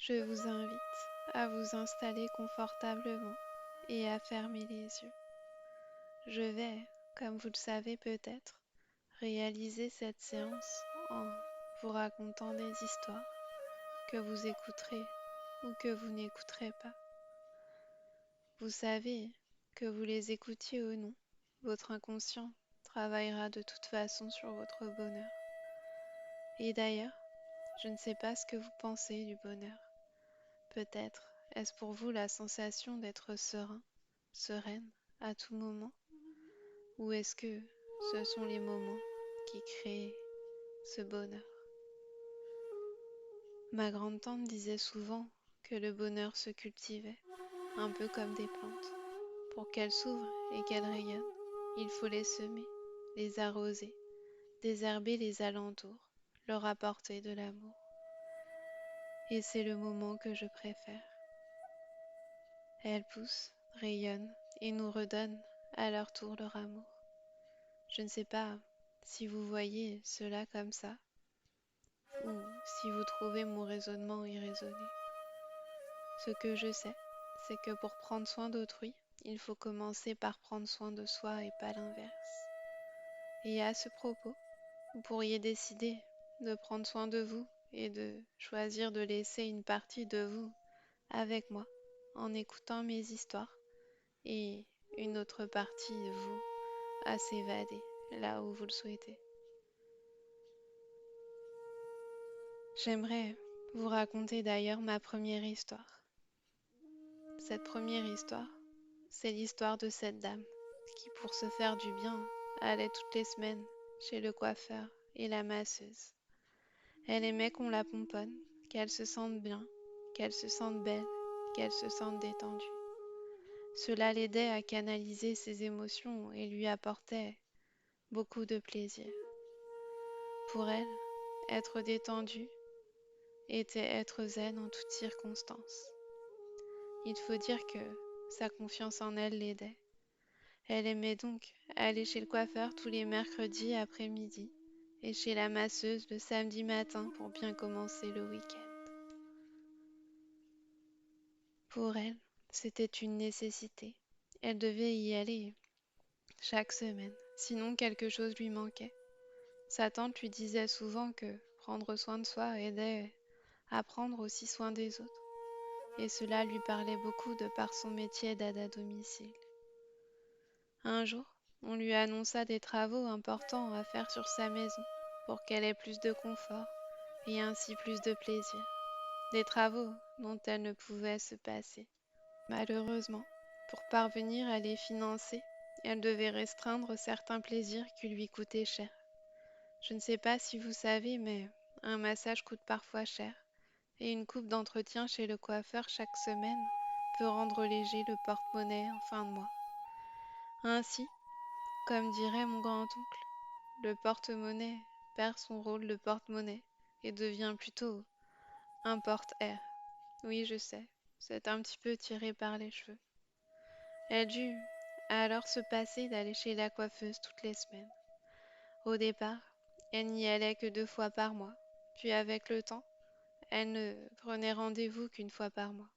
Je vous invite à vous installer confortablement et à fermer les yeux. Je vais, comme vous le savez peut-être, réaliser cette séance en vous racontant des histoires que vous écouterez ou que vous n'écouterez pas. Vous savez que vous les écoutiez ou non, votre inconscient travaillera de toute façon sur votre bonheur. Et d'ailleurs, je ne sais pas ce que vous pensez du bonheur. Peut-être est-ce pour vous la sensation d'être serein, sereine à tout moment, ou est-ce que ce sont les moments qui créent ce bonheur? Ma grande-tante disait souvent que le bonheur se cultivait, un peu comme des plantes. Pour qu'elles s'ouvrent et qu'elles rayonnent, il faut les semer, les arroser, désherber les alentours, leur apporter de l'amour. Et c'est le moment que je préfère. Elles poussent, rayonnent et nous redonnent à leur tour leur amour. Je ne sais pas si vous voyez cela comme ça ou si vous trouvez mon raisonnement irraisonné. Ce que je sais, c'est que pour prendre soin d'autrui, il faut commencer par prendre soin de soi et pas l'inverse. Et à ce propos, vous pourriez décider de prendre soin de vous et de choisir de laisser une partie de vous avec moi en écoutant mes histoires et une autre partie de vous à s'évader là où vous le souhaitez. J'aimerais vous raconter d'ailleurs ma première histoire. Cette première histoire, c'est l'histoire de cette dame qui, pour se faire du bien, allait toutes les semaines chez le coiffeur et la masseuse. Elle aimait qu'on la pomponne, qu'elle se sente bien, qu'elle se sente belle, qu'elle se sente détendue. Cela l'aidait à canaliser ses émotions et lui apportait beaucoup de plaisir. Pour elle, être détendue était être zen en toutes circonstances. Il faut dire que sa confiance en elle l'aidait. Elle aimait donc aller chez le coiffeur tous les mercredis après-midi et chez la masseuse le samedi matin pour bien commencer le week-end. Pour elle, c'était une nécessité. Elle devait y aller chaque semaine, sinon quelque chose lui manquait. Sa tante lui disait souvent que prendre soin de soi aidait à prendre aussi soin des autres, et cela lui parlait beaucoup de par son métier d'aide à domicile. Un jour, on lui annonça des travaux importants à faire sur sa maison pour qu'elle ait plus de confort et ainsi plus de plaisir. Des travaux dont elle ne pouvait se passer. Malheureusement, pour parvenir à les financer, elle devait restreindre certains plaisirs qui lui coûtaient cher. Je ne sais pas si vous savez, mais un massage coûte parfois cher et une coupe d'entretien chez le coiffeur chaque semaine peut rendre léger le porte-monnaie en fin de mois. Ainsi, comme dirait mon grand-oncle, le porte-monnaie perd son rôle de porte-monnaie et devient plutôt un porte-air. Oui, je sais, c'est un petit peu tiré par les cheveux. Elle dut alors se passer d'aller chez la coiffeuse toutes les semaines. Au départ, elle n'y allait que 2 fois par mois, puis avec le temps, elle ne prenait rendez-vous qu'une fois par mois.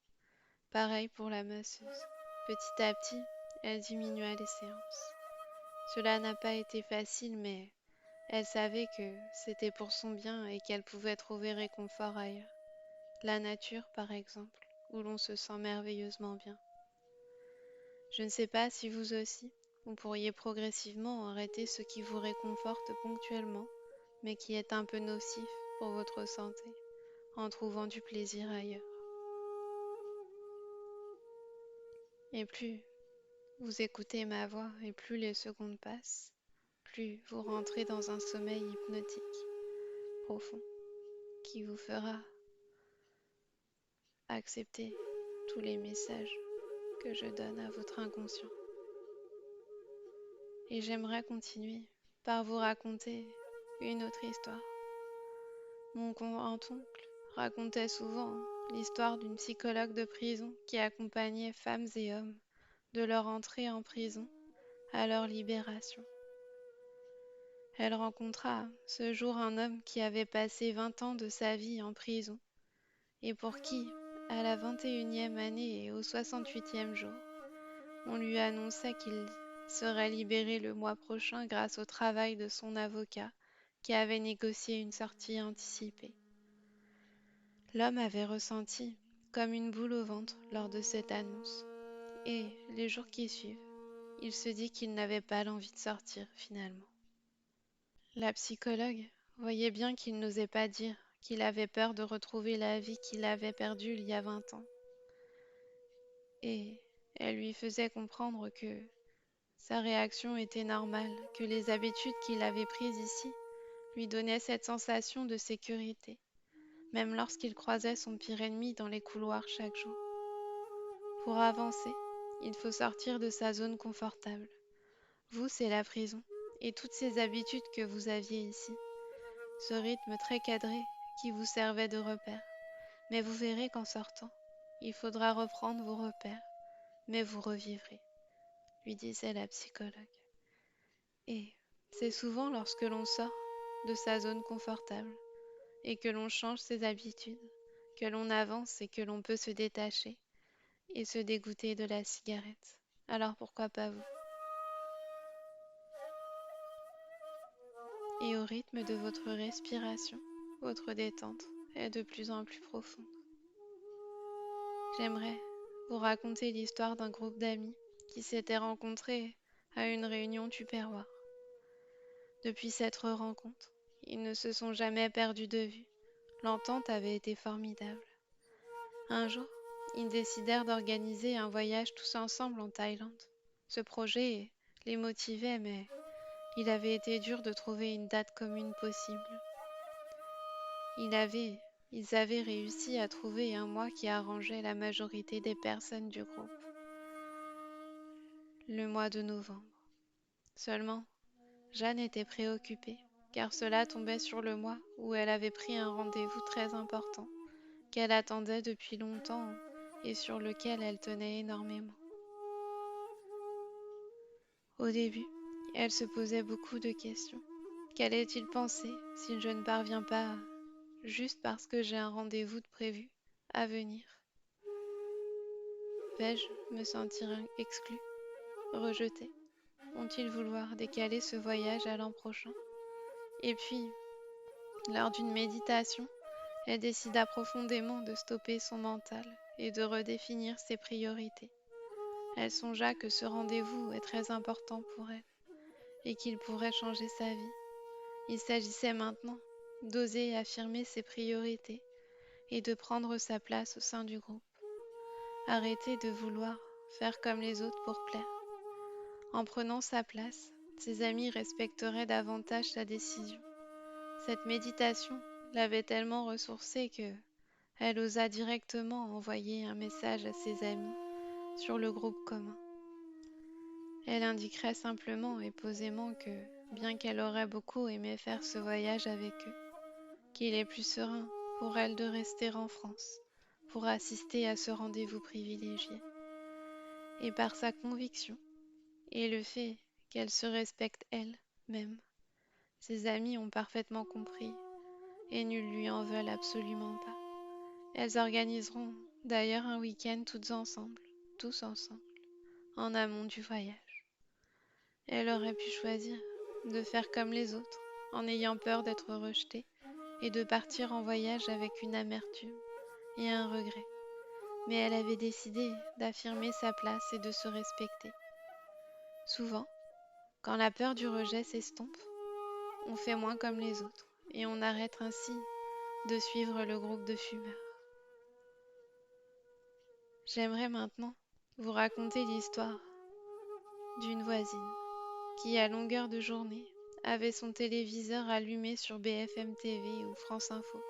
Pareil pour la masseuse. Petit à petit, elle diminua les séances. Cela n'a pas été facile, mais elle savait que c'était pour son bien et qu'elle pouvait trouver réconfort ailleurs. La nature, par exemple, où l'on se sent merveilleusement bien. Je ne sais pas si vous aussi, vous pourriez progressivement arrêter ce qui vous réconforte ponctuellement, mais qui est un peu nocif pour votre santé, en trouvant du plaisir ailleurs. Et plus vous écoutez ma voix et plus les secondes passent, plus vous rentrez dans un sommeil hypnotique, profond, qui vous fera accepter tous les messages que je donne à votre inconscient. Et j'aimerais continuer par vous raconter une autre histoire. Mon grand-oncle racontait souvent l'histoire d'une psychologue de prison qui accompagnait femmes et hommes de leur entrée en prison à leur libération. Elle rencontra ce jour un homme qui avait passé 20 ans de sa vie en prison et pour qui, à la 21e année et au 68e jour, on lui annonçait qu'il serait libéré le mois prochain grâce au travail de son avocat qui avait négocié une sortie anticipée. L'homme avait ressenti comme une boule au ventre lors de cette annonce, et les jours qui suivent, il se dit qu'il n'avait pas l'envie de sortir finalement. La psychologue voyait bien qu'il n'osait pas dire qu'il avait peur de retrouver la vie qu'il avait perdue il y a 20 ans, et elle lui faisait comprendre que sa réaction était normale, que les habitudes qu'il avait prises ici lui donnaient cette sensation de sécurité, même lorsqu'il croisait son pire ennemi dans les couloirs chaque jour. Pour avancer, il faut sortir de sa zone confortable. Vous, c'est la prison, et toutes ces habitudes que vous aviez ici, ce rythme très cadré qui vous servait de repère. Mais vous verrez qu'en sortant, il faudra reprendre vos repères, mais vous revivrez, lui disait la psychologue. Et c'est souvent lorsque l'on sort de sa zone confortable et que l'on change ses habitudes, que l'on avance et que l'on peut se détacher et se dégoûter de la cigarette. Alors pourquoi pas vous? Et au rythme de votre respiration, votre détente est de plus en plus profonde. J'aimerais vous raconter l'histoire d'un groupe d'amis qui s'étaient rencontrés à une réunion tupperware. Depuis cette rencontre, ils ne se sont jamais perdus de vue. L'entente avait été formidable. Un jour, ils décidèrent d'organiser un voyage tous ensemble en Thaïlande. Ce projet les motivait, mais il avait été dur de trouver une date commune possible. Ils avaient réussi à trouver un mois qui arrangeait la majorité des personnes du groupe, le mois de novembre. Seulement, Jeanne était préoccupée, car cela tombait sur le mois où elle avait pris un rendez-vous très important, qu'elle attendait depuis longtemps et sur lequel elle tenait énormément. Au début, elle se posait beaucoup de questions. Qu'allait-il penser si je ne parviens pas, juste parce que j'ai un rendez-vous de prévu, à venir? Vais-je me sentir exclue, rejetée? Vont-ils vouloir décaler ce voyage à l'an prochain? Et puis, lors d'une méditation, elle décida profondément de stopper son mental et de redéfinir ses priorités. Elle songea que ce rendez-vous est très important pour elle et qu'il pourrait changer sa vie. Il s'agissait maintenant d'oser affirmer ses priorités et de prendre sa place au sein du groupe. Arrêter de vouloir faire comme les autres pour plaire. En prenant sa place, ses amis respecteraient davantage sa décision. Cette méditation l'avait tellement ressourcée que elle osa directement envoyer un message à ses amis sur le groupe commun. Elle indiquerait simplement et posément que, bien qu'elle aurait beaucoup aimé faire ce voyage avec eux, qu'il est plus serein pour elle de rester en France pour assister à ce rendez-vous privilégié. Et par sa conviction et le fait qu'elle se respecte elle-même, ses amis ont parfaitement compris et nul lui en veulent absolument pas. Elles organiseront d'ailleurs un week-end tous ensemble, en amont du voyage. Elle aurait pu choisir de faire comme les autres, en ayant peur d'être rejetée et de partir en voyage avec une amertume et un regret. Mais elle avait décidé d'affirmer sa place et de se respecter. Souvent, quand la peur du rejet s'estompe, on fait moins comme les autres et on arrête ainsi de suivre le groupe de fumeurs. J'aimerais maintenant vous raconter l'histoire d'une voisine qui, à longueur de journée, avait son téléviseur allumé sur BFM TV ou France Info.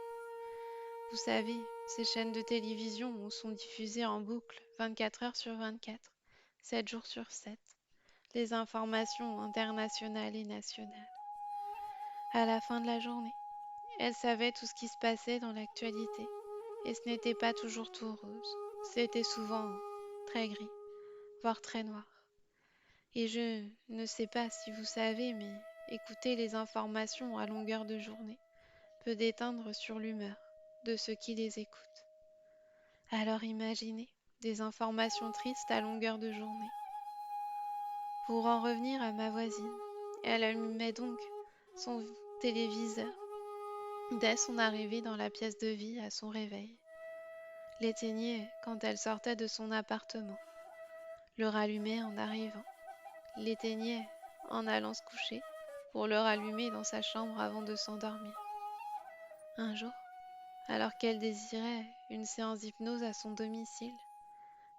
Vous savez, ces chaînes de télévision où sont diffusées en boucle 24 heures sur 24, 7 jours sur 7, les informations internationales et nationales. À la fin de la journée, elle savait tout ce qui se passait dans l'actualité, et ce n'était pas toujours tout rose, c'était souvent très gris, voire très noir. Et je ne sais pas si vous savez, mais écouter les informations à longueur de journée peut déteindre sur l'humeur de ceux qui les écoutent. Alors imaginez des informations tristes à longueur de journée. Pour en revenir à ma voisine, elle allumait donc son téléviseur dès son arrivée dans la pièce de vie à son réveil, l'éteignait quand elle sortait de son appartement, le rallumait en arrivant, l'éteignait en allant se coucher, pour le rallumer dans sa chambre avant de s'endormir. Un jour, alors qu'elle désirait une séance d'hypnose à son domicile,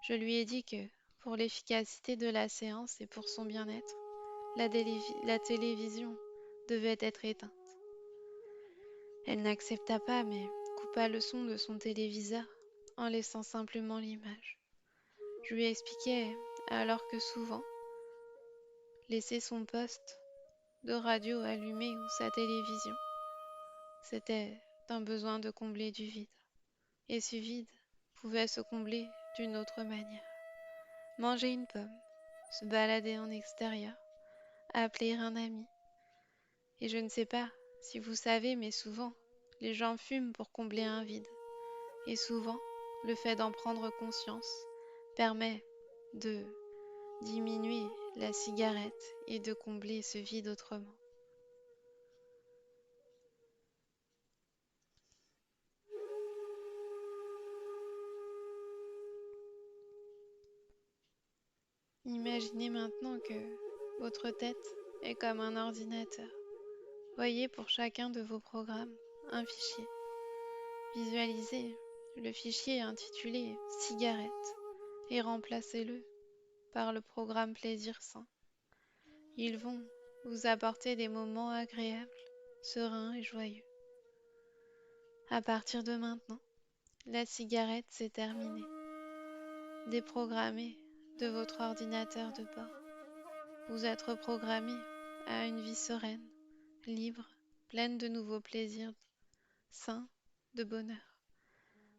je lui ai dit que, pour l'efficacité de la séance et pour son bien-être, la télévision devait être éteinte. Elle n'accepta pas, mais coupa le son de son téléviseur en laissant simplement l'image. Je lui expliquais alors que souvent, laisser son poste de radio allumé ou sa télévision, c'était un besoin de combler du vide. Et ce vide pouvait se combler d'une autre manière. Manger une pomme, se balader en extérieur, appeler un ami. Et je ne sais pas si vous savez, mais souvent, les gens fument pour combler un vide. Et souvent, le fait d'en prendre conscience permet de diminuer la cigarette et de combler ce vide autrement. Imaginez maintenant que votre tête est comme un ordinateur. Voyez pour chacun de vos programmes un fichier. Visualisez le fichier intitulé Cigarette et remplacez-le par le programme Plaisir sain. Ils vont vous apporter des moments agréables, sereins et joyeux. À partir de maintenant, la cigarette c'est terminé. Déprogrammez de votre ordinateur de bord. Vous êtes reprogrammé à une vie sereine, libre, pleine de nouveaux plaisirs, sains, de bonheur.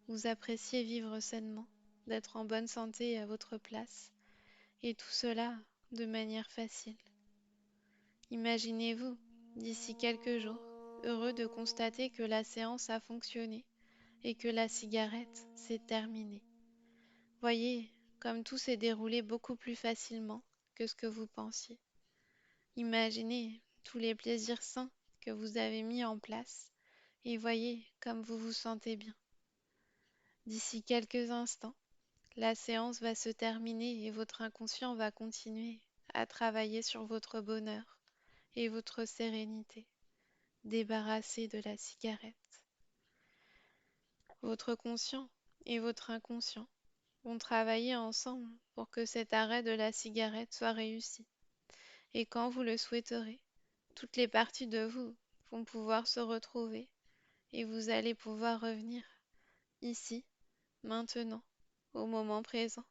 Vous appréciez vivre sainement, d'être en bonne santé à votre place, et tout cela de manière facile. Imaginez-vous, d'ici quelques jours, heureux de constater que la séance a fonctionné et que la cigarette s'est terminée. Voyez comme tout s'est déroulé beaucoup plus facilement que ce que vous pensiez. Imaginez tous les plaisirs sains que vous avez mis en place et voyez comme vous vous sentez bien. D'ici quelques instants, la séance va se terminer et votre inconscient va continuer à travailler sur votre bonheur et votre sérénité, débarrassé de la cigarette. Votre conscient et votre inconscient vont travailler ensemble pour que cet arrêt de la cigarette soit réussi. Et quand vous le souhaiterez, toutes les parties de vous vont pouvoir se retrouver et vous allez pouvoir revenir ici, maintenant, au moment présent,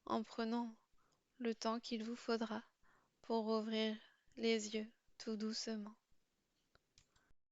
en prenant le temps qu'il vous faudra pour ouvrir les yeux tout doucement.